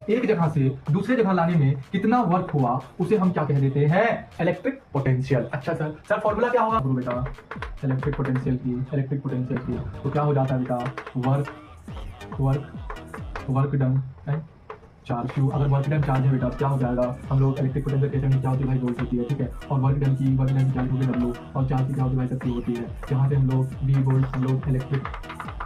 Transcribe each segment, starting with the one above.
एक जगह से दूसरे जगह लाने में कितना वर्क हुआ उसे हम क्या कह देते हैं, इलेक्ट्रिक पोटेंशियल। अच्छा सर फॉर्मूला क्या होगा बेटा, इलेक्ट्रिक पोटेंशियल की तो क्या हो जाता है बेटा, वर्क डन है चार्ज क्यू। अगर वर्क डन चार्ज है बेटा क्या हो जाएगा, हम लोग इलेक्ट्रिक पोटेंशियल कहते हैं क्या होती है भाई, वोल्ट होती है, ठीक है। और वर्क डन की चार्ज होगी डब्ल्यू, और चार्ज की क्या होती है भाई, होती है। यहाँ से हम लोग वी वोल्ट हम लोग इलेक्ट्रिक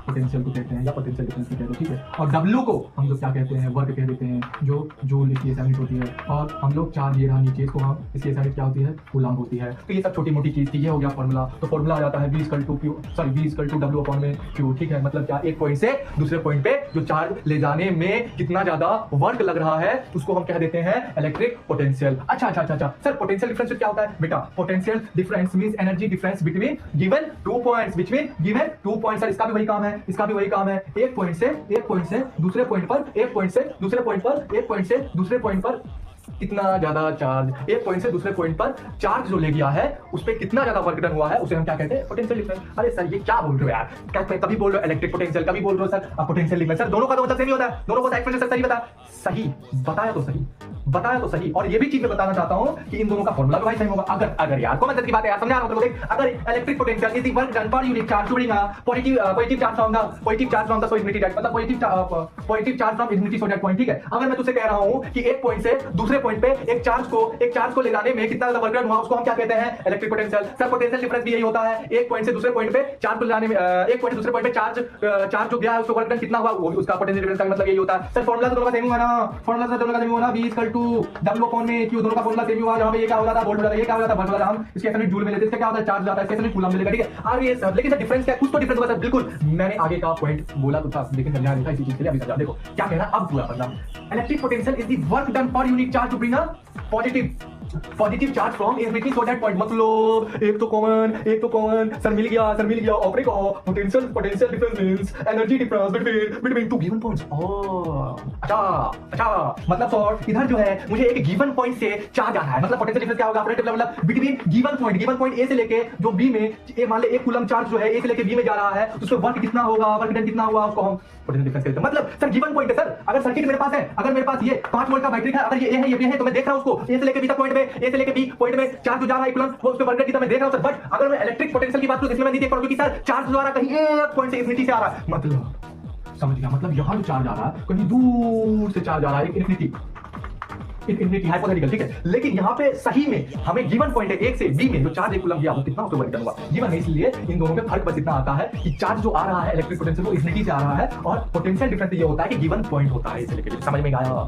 पोटेंशियल को कहते हैं या पोटेंशियल डिफरेंस को कहते हैं, ठीक है। और W को हम लोग क्या कहते हैं, वर्क कह देते हैं, जो जूल इसकी यूनिट होती है। और हम लोग चार्ज ये रहा नीचे, इसको हम इसकी यूनिट क्या होती है, कूलम होती है। तो ये सब छोटी मोटी चीज थी, ये हो गया फॉर्मूला। तो फॉर्मूला आ जाता है V = W/Q, ठीक है। मतलब क्या, एक पॉइंट से दूसरे पॉइंट पे जो चार्ज ले जाने में कितना ज्यादा वर्क लग रहा है उसको हम कह देते हैं इलेक्ट्रिक पोटेंशियल। अच्छा सर पोटेंशियल डिफरेंस क्या होता है बेटा, potential difference means energy difference between given 2 points, sir इसका भी वही काम है, एक पॉइंट से दूसरे पॉइंट पर कितना ज्यादा चार्ज, एक पॉइंट से दूसरे पॉइंट पर चार्ज जो ले गया है उस पे कितना ज्यादा वर्क डन हुआ है उसे हम क्या कहते हैं, पोटेंशियल डिफरेंस। अरे सर ये क्या बोल रहे हो यार, कभी बोल रहे हो इलेक्ट्रिक पोटेंशियल, कभी बोल रहे हो सर पोटेंशियल डिफरेंस। सर दोनों का तो मतलब सेम ही होता है, दोनों को एक्सप्रेशन सही बता, सही बताया तो सही। और ये भी चीज मैं बताना चाहता हूं कि इन दोनों का फॉर्मूला भी भाई सेम होगा। अगर यार कौन की बात है यार, समझा रहा हूं देख, अगर electric potential is the work done per unit charge to bring a positive charge from the so infinity that, मतलब positive charge from infinity so that point, ठीक है। अगर मैं तुझसे कह रहा हूं कि एक पॉइंट से दूसरे पॉइंट पे एक चार्ज को ले जाने में कितना ज्यादा वर्क डन हुआ उसको हम क्या कहते हैं, electric potential. Sir potential difference भी यही होता है, एक पॉइंट से दूसरे पॉइंट पे चार्ज को ले जाने में, एक पॉइंट से दूसरे पॉइंट पे चार्ज जो गया है उसको वर्क डन कितना हुआ वो उसका पोटेंशियल डिफरेंस का मतलब यही होता है। सर फॉर्मूला तो दोनों का सेम हुआ ना, V = W/Q, दोनों का फॉर्मूला सेम हुआ। जहां पे ये क्या हो जाता है, वोल्ट हो जाता है, ये क्या हो जाता है, वर्क हो जाता है। हम इसके यूनिट जूल में लेते हैं, इसका क्या होता है, चार्ज जाता है, इसके यूनिट कूलम मिलेगा, ठीक है। और ये सब लेकिन सर डिफरेंस क्या है, कुछ तो डिफरेंस होगा सर, बिल्कुल मैंने आगे का पॉइंट बोला तो था लेकिन समझा नहीं था, इसी चीज के लिए अभी समझा। देखो क्या कह रहा है अब पूरा मतलब, electric potential is the work done per unit charge to bring a positive charge from infinity so that point. मतलब एक तो कॉमन सर मिल गया operate potential difference means energy difference between two given points. अच्छा मतलब sir इधर जो है मुझे एक गिवन पॉइंट से चार्ज आ रहा है, मतलब पोटेंशियल डिफरेंस क्या होगा, मतलब बिटवीन गिवन पॉइंट ए से लेके जो बी में, ए मान ले 1 कूलम चार्ज जो है ए से लेके बी में जा रहा है, उस पे वर्क कितना होगा, वर्क डन कितना हुआ उसको हम पोटेंशियल डिफरेंस कहते हैं। मतलब सर गिवन पॉइंट है सर, अगर सर्किट मेरे पास है, अगर मेरे पास ये 5 वोल्ट का बैटरी है, अगर ये ए है तो मैं देख रहा हूं उसको ए से लेके बी तक पॉइंट में, ए से लेके बी पॉइंट में चार्ज जो जा रहा है कूलम वो उस पे वर्क डन कितना मैं देख रहा हूं सर। बट अगर मैं इलेक्ट्रिक पोटेंशियल की बात करूं इसमें मैं नहीं देख पा रहा हूं क्योंकि सर चार्ज जो आ रहा है कहीं एक पॉइंट से इन्फिनिटी से आ रहा है, मतलब समझ गया, मतलब यहां जो चार्ज आ रहा है कहीं दूर से चार्ज आ रहा है, इन्फिनिटी हाइपोथेटिकल, ठीक है। लेकिन यहाँ पे सही में हमें गिवन पॉइंट है, एक से बी में जो चार्ज एक कूलम गया वो कितना उसको वर्क डन हुआ, गिवन है। इसलिए इन दोनों में फर्क बस इतना आता है कि चार्ज जो आ रहा है इलेक्ट्रिक पोटेंशियल वो इन्फिनिटी से आ रहा है और पोटेंशियल डिफरेंस ये होता है कि गिवन पॉइंट होता है, इसलिए समझ में आया।